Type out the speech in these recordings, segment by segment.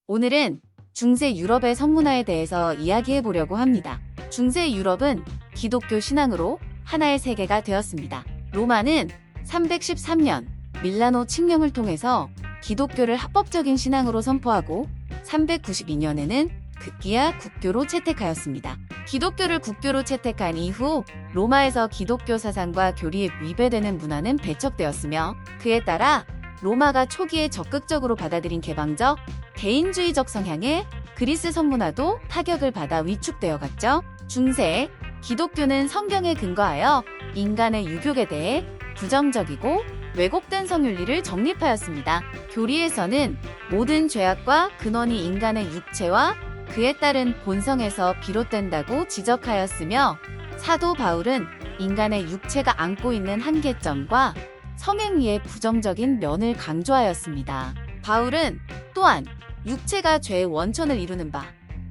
오늘은 중세 유럽의 성문화에 대해서 이야기해 보려고 합니다. 중세 유럽은 기독교 신앙으로 하나의 세계가 되었습니다. 로마는 313년 밀라노 칙령을 통해서 기독교를 합법적인 신앙으로 선포하고 392년에는 급기야 국교로 채택하였습니다. 기독교를 국교로 채택한 이후 로마에서 기독교 사상과 교리에 위배되는 문화는 배척되었으며 그에 따라 로마가 초기에 적극적으로 받아들인 개방적, 개인주의적 성향에 그리스 성문화도 타격을 받아 위축되어 갔죠. 중세, 기독교는 성경에 근거하여 인간의 유교에 대해 부정적이고 왜곡된 성윤리를 정립하였습니다. 교리에서는 모든 죄악과 근원이 인간의 육체와 그에 따른 본성에서 비롯된다고 지적하였으며 사도 바울은 인간의 육체가 안고 있는 한계점과 성행위의 부정적인 면을 강조하였습니다. 바울은 또한 육체가 죄의 원천을 이루는 바,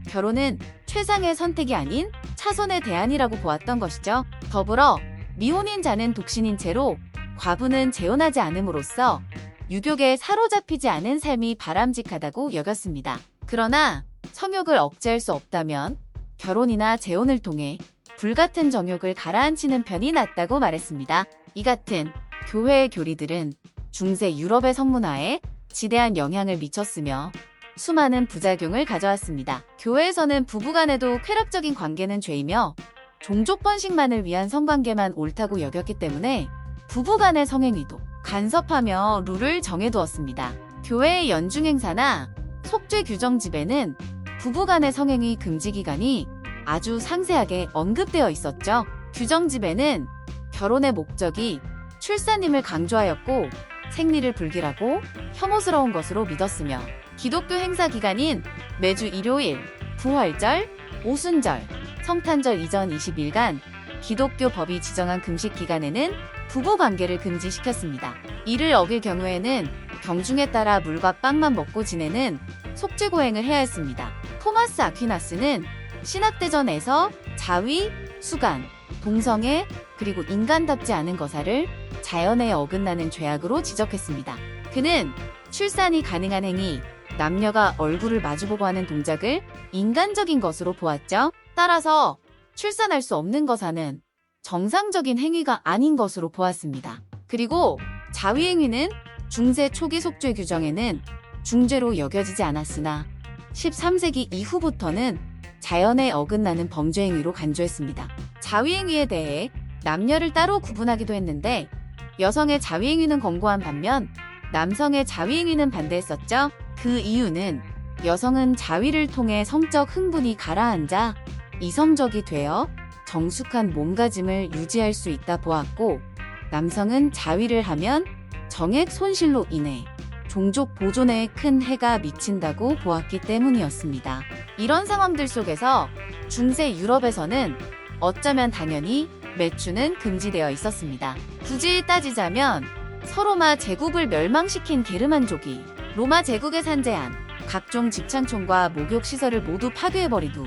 결혼은 최상의 선택이 아닌 차선의 대안이라고 보았던 것이죠. 더불어 미혼인 자는 독신인 채로 과부는 재혼하지 않음으로써 유교계에 사로잡히지 않은 삶이 바람직하다고 여겼습니다. 그러나 성욕을 억제할 수 없다면 결혼이나 재혼을 통해 불같은 정욕을 가라앉히는 편이 낫다고 말했습니다. 이 같은 교회의 교리들은 중세 유럽의 성문화에 지대한 영향을 미쳤으며 수많은 부작용을 가져왔습니다. 교회에서는 부부간에도 쾌락적인 관계는 죄이며 종족 번식만을 위한 성관계만 옳다고 여겼기 때문에 부부간의 성행위도 간섭하며 룰을 정해두었습니다. 교회의 연중 행사나 속죄 규정집에는 부부간의 성행위 금지 기간이 아주 상세하게 언급되어 있었죠. 규정집에는 결혼의 목적이 출산임을 강조하였고 생리를 불길하고 혐오스러운 것으로 믿었으며 기독교 행사 기간인 매주 일요일, 부활절, 오순절, 성탄절 이전 20일간 기독교 법이 지정한 금식 기간에는 부부 관계를 금지시켰습니다. 이를 어길 경우에는 경중에 따라 물과 빵만 먹고 지내는 속죄고행을 해야 했습니다. 토마스 아퀴나스는 신학대전에서 자위, 수간, 동성애, 그리고 인간답지 않은 거사를 자연에 어긋나는 죄악으로 지적했습니다. 그는 출산이 가능한 행위, 남녀가 얼굴을 마주보고 하는 동작을 인간적인 것으로 보았죠. 따라서 출산할 수 없는 거사는 정상적인 행위가 아닌 것으로 보았습니다. 그리고 자위행위는 중세 초기 속죄 규정에는 중죄로 여겨지지 않았으나 13세기 이후부터는 자연에 어긋나는 범죄행위로 간주했습니다. 자위행위에 대해 남녀를 따로 구분하기도 했는데 여성의 자위행위는 권고한 반면 남성의 자위행위는 반대했었죠. 그 이유는 여성은 자위를 통해 성적 흥분이 가라앉아 이성적이 되어 정숙한 몸가짐을 유지할 수 있다 보았고 남성은 자위를 하면 정액 손실로 인해 종족 보존에 큰 해가 미친다고 보았기 때문이었습니다. 이런 상황들 속에서 중세 유럽에서는 어쩌면 당연히 매추는 금지되어 있었습니다. 굳이 따지자면 서로마 제국을 멸망시킨 게르만족이 로마 제국에 산재한 각종 집창촌과 목욕시설을 모두 파괴해버린 후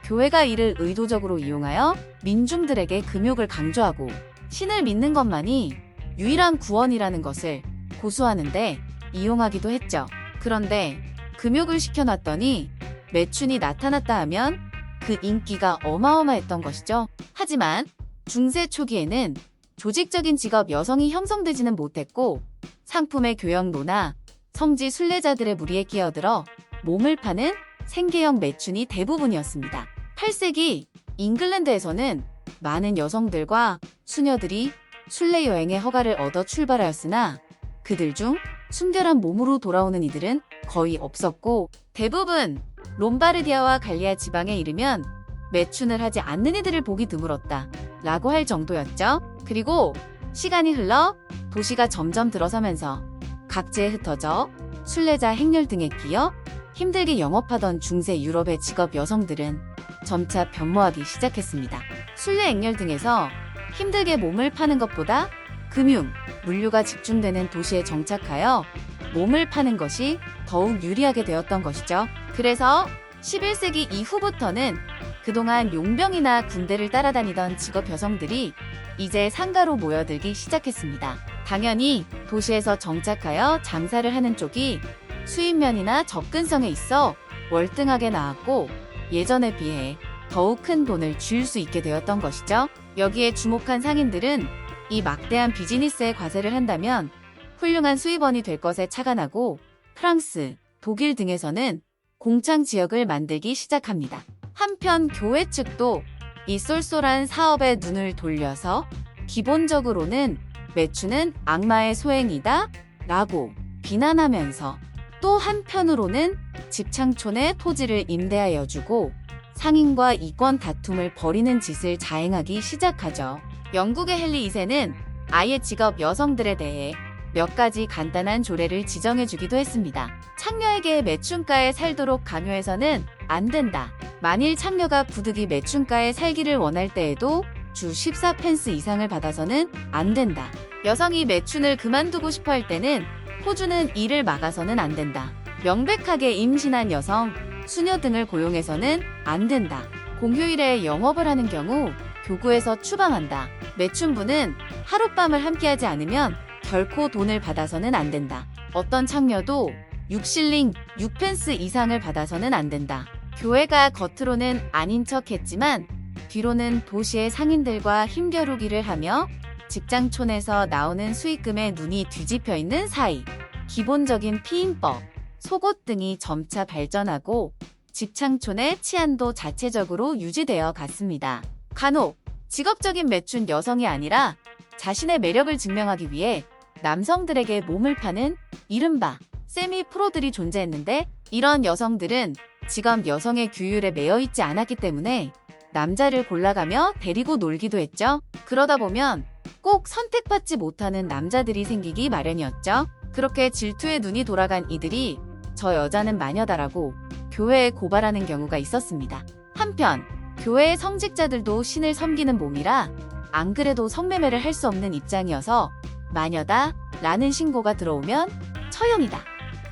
교회가 이를 의도적으로 이용하여 민중들에게 금욕을 강조하고 신을 믿는 것만이 유일한 구원이라는 것을 고수하는데 이용하기도 했죠. 그런데 금욕을 시켜놨더니 매춘이 나타났다 하면 그 인기가 어마어마했던 것이죠. 하지만 중세 초기에는 조직적인 직업 여성이 형성되지는 못했고 상품의 교역로나 성지 순례자들의 무리에 끼어들어 몸을 파는 생계형 매춘이 대부분이었습니다. 8세기 잉글랜드에서는 많은 여성들과 수녀들이 순례 여행의 허가를 얻어 출발하였으나 그들 중 순결한 몸으로 돌아오는 이들은 거의 없었고 대부분 롬바르디아와 갈리아 지방에 이르면 매춘을 하지 않는 이들을 보기 드물었다 라고 할 정도였죠. 그리고 시간이 흘러 도시가 점점 들어서면서 각지에 흩어져 순례자 행렬 등에 끼어 힘들게 영업하던 중세 유럽의 직업 여성들은 점차 변모하기 시작했습니다. 순례 행렬 등에서 힘들게 몸을 파는 것보다 금융, 물류가 집중되는 도시에 정착하여 몸을 파는 것이 더욱 유리하게 되었던 것이죠. 그래서 11세기 이후부터는 그동안 용병이나 군대를 따라다니던 직업 여성들이 이제 상가로 모여들기 시작했습니다. 당연히 도시에서 정착하여 장사를 하는 쪽이 수입면이나 접근성에 있어 월등하게 나았고 예전에 비해 더욱 큰 돈을 쥘 수 있게 되었던 것이죠. 여기에 주목한 상인들은 이 막대한 비즈니스에 과세를 한다면 훌륭한 수입원이 될 것에 착안하고 프랑스, 독일 등에서는 공창 지역을 만들기 시작합니다. 한편 교회 측도 이 쏠쏠한 사업에 눈을 돌려서 기본적으로는 매춘은 악마의 소행이다 라고 비난하면서 또 한편으로는 집창촌에 토지를 임대하여 주고 상인과 이권 다툼을 벌이는 짓을 자행하기 시작하죠. 영국의 헨리 2세는 아예 직업 여성들에 대해 몇 가지 간단한 조례를 지정해 주기도 했습니다. 창녀에게 매춘가에 살도록 강요해서는 안 된다. 만일 창녀가 부득이 매춘가에 살기를 원할 때에도 주 14펜스 이상을 받아서는 안 된다. 여성이 매춘을 그만두고 싶어 할 때는 호주는 이를 막아서는 안 된다. 명백하게 임신한 여성, 수녀 등을 고용해서는 안 된다. 공휴일에 영업을 하는 경우 교구에서 추방한다. 매춘부는 하룻밤을 함께하지 않으면 결코 돈을 받아서는 안 된다. 어떤 창녀도 6실링 6펜스 이상을 받아서는 안 된다. 교회가 겉으로는 아닌 척했지만 뒤로는 도시의 상인들과 힘겨루기를 하며 직장촌에서 나오는 수익금에 눈이 뒤집혀 있는 사이 기본적인 피임법, 속옷 등이 점차 발전하고 직장촌의 치안도 자체적으로 유지되어 갔습니다. 간혹 직업적인 매춘 여성이 아니라 자신의 매력을 증명하기 위해 남성들에게 몸을 파는 이른바 세미 프로들이 존재했는데 이런 여성들은 직업 여성의 규율에 매여 있지 않았기 때문에 남자를 골라가며 데리고 놀기도 했죠. 그러다 보면 꼭 선택받지 못하는 남자들이 생기기 마련이었죠. 그렇게 질투에 눈이 돌아간 이들이 저 여자는 마녀다라고 교회에 고발하는 경우가 있었습니다. 한편 교회의 성직자들도 신을 섬기는 몸이라 안 그래도 성매매를 할 수 없는 입장이어서 마녀다 라는 신고가 들어오면 처형이다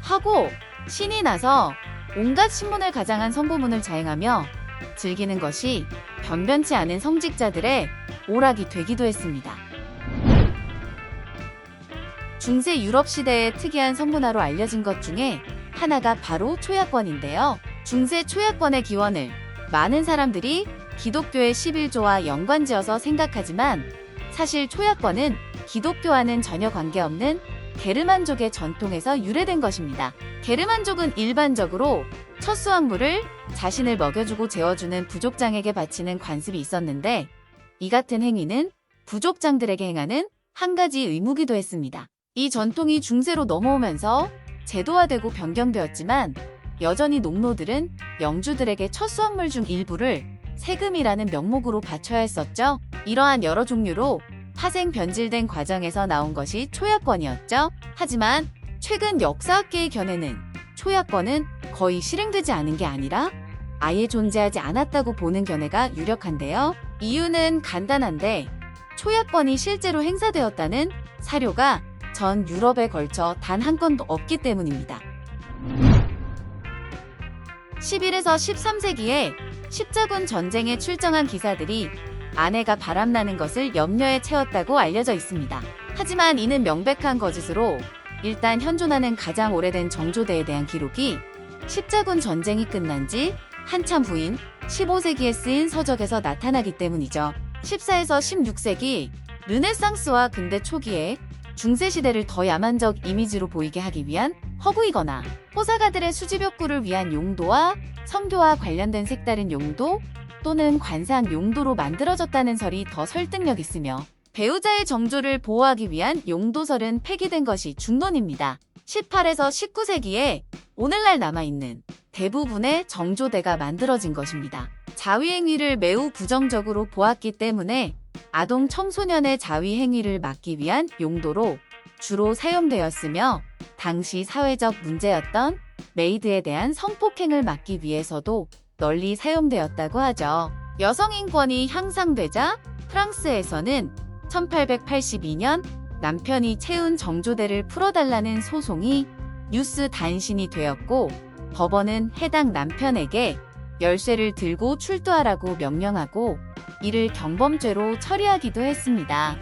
하고 신이 나서 온갖 신문을 가장한 성고문을 자행하며 즐기는 것이 변변치 않은 성직자들의 오락이 되기도 했습니다. 중세 유럽 시대의 특이한 성문화로 알려진 것 중에 하나가 바로 초야권인데요. 중세 초야권의 기원을 많은 사람들이 기독교의 11조와 연관지어서 생각하지만 사실 초야권은 기독교와는 전혀 관계없는 게르만족의 전통에서 유래된 것입니다. 게르만족은 일반적으로 첫 수확물을 자신을 먹여주고 재워주는 부족장에게 바치는 관습이 있었는데 이 같은 행위는 부족장들에게 행하는 한 가지 의무기도 했습니다. 이 전통이 중세로 넘어오면서 제도화되고 변경되었지만 여전히 농노들은 영주들에게 첫 수확물 중 일부를 세금이라는 명목으로 바쳐야 했었죠. 이러한 여러 종류로 파생 변질된 과정에서 나온 것이 초야권이었죠. 하지만 최근 역사학계의 견해는 초야권은 거의 실행되지 않은 게 아니라 아예 존재하지 않았다고 보는 견해가 유력한데요. 이유는 간단한데 초야권이 실제로 행사되었다는 사료가 전 유럽에 걸쳐 단 한 건도 없기 때문입니다. 11에서 13세기에 십자군 전쟁에 출정한 기사들이 아내가 바람나는 것을 염려에 채웠다고 알려져 있습니다. 하지만 이는 명백한 거짓으로 일단 현존하는 가장 오래된 정조대에 대한 기록이 십자군 전쟁이 끝난 지 한참 후인 15세기에 쓰인 서적에서 나타나기 때문이죠. 14에서 16세기 르네상스와 근대 초기에 중세시대를 더 야만적 이미지로 보이게 하기 위한 허구이거나 호사가들의 수집욕구를 위한 용도와 성교와 관련된 색다른 용도 또는 관상 용도로 만들어졌다는 설이 더 설득력 있으며 배우자의 정조를 보호하기 위한 용도설은 폐기된 것이 중론입니다. 18에서 19세기에 오늘날 남아있는 대부분의 정조대가 만들어진 것입니다. 자위행위를 매우 부정적으로 보았기 때문에 아동 청소년의 자위행위를 막기 위한 용도로 주로 사용되었으며 당시 사회적 문제였던 메이드에 대한 성폭행을 막기 위해서도 널리 사용되었다고 하죠. 여성 인권이 향상되자 프랑스에서는 1882년 남편이 채운 정조대를 풀어달라는 소송이 뉴스 단신이 되었고 법원은 해당 남편에게 열쇠를 들고 출두하라고 명령하고 이를 경범죄로 처리하기도 했습니다.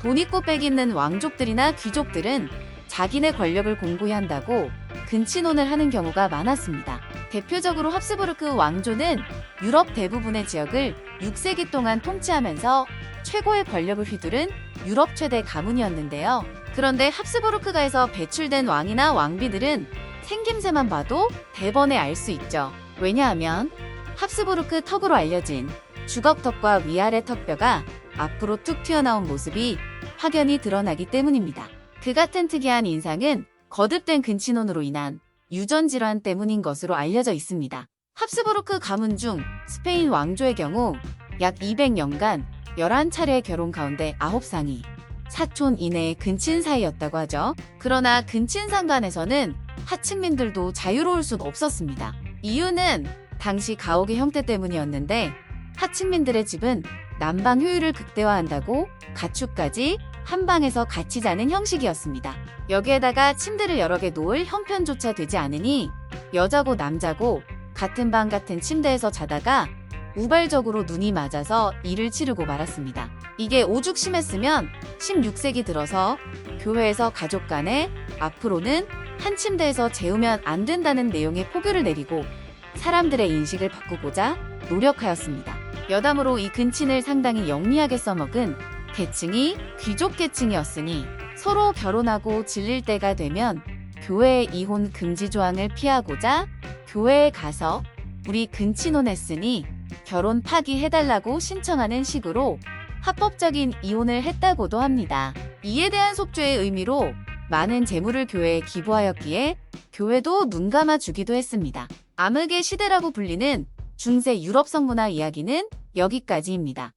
돈 있고 빽 있는 왕족들이나 귀족들은 자기네 권력을 공고히 한다고 근친혼을 하는 경우가 많았습니다. 대표적으로 합스부르크 왕조는 유럽 대부분의 지역을 6세기 동안 통치하면서 최고의 권력을 휘두른 유럽 최대 가문이었는데요. 그런데 합스부르크가에서 배출된 왕이나 왕비들은 생김새만 봐도 대번에 알 수 있죠. 왜냐하면 합스부르크 턱으로 알려진 주걱턱과 위아래 턱뼈가 앞으로 툭 튀어나온 모습이 확연히 드러나기 때문입니다. 그 같은 특이한 인상은 거듭된 근친혼으로 인한 유전 질환 때문인 것으로 알려져 있습니다. 합스부르크 가문 중 스페인 왕조의 경우 약 200년간 11차례의 결혼 가운데 9쌍이 사촌 이내의 근친 사이였다고 하죠. 그러나 근친 상간에서는 하층민들도 자유로울 순 없었습니다. 이유는 당시 가옥의 형태 때문이었는데 하층민들의 집은 난방 효율을 극대화한다고 가축까지 한 방에서 같이 자는 형식이었습니다. 여기에다가 침대를 여러 개 놓을 형편조차 되지 않으니 여자고 남자고 같은 방 같은 침대에서 자다가 우발적으로 눈이 맞아서 일을 치르고 말았습니다. 이게 오죽 심했으면 16세기 들어서 교회에서 가족 간에 앞으로는 한 침대에서 재우면 안 된다는 내용의 포교를 내리고 사람들의 인식을 바꾸고자 노력하였습니다. 여담으로 이 근친을 상당히 영리하게 써먹은 계층이 귀족 계층이었으니 서로 결혼하고 질릴 때가 되면 교회의 이혼 금지 조항을 피하고자 교회에 가서 우리 근친혼했으니 결혼 파기해달라고 신청하는 식으로 합법적인 이혼을 했다고도 합니다. 이에 대한 속죄의 의미로 많은 재물을 교회에 기부하였기에 교회도 눈 감아주기도 했습니다. 암흑의 시대라고 불리는 중세 유럽 성문화 이야기는 여기까지입니다.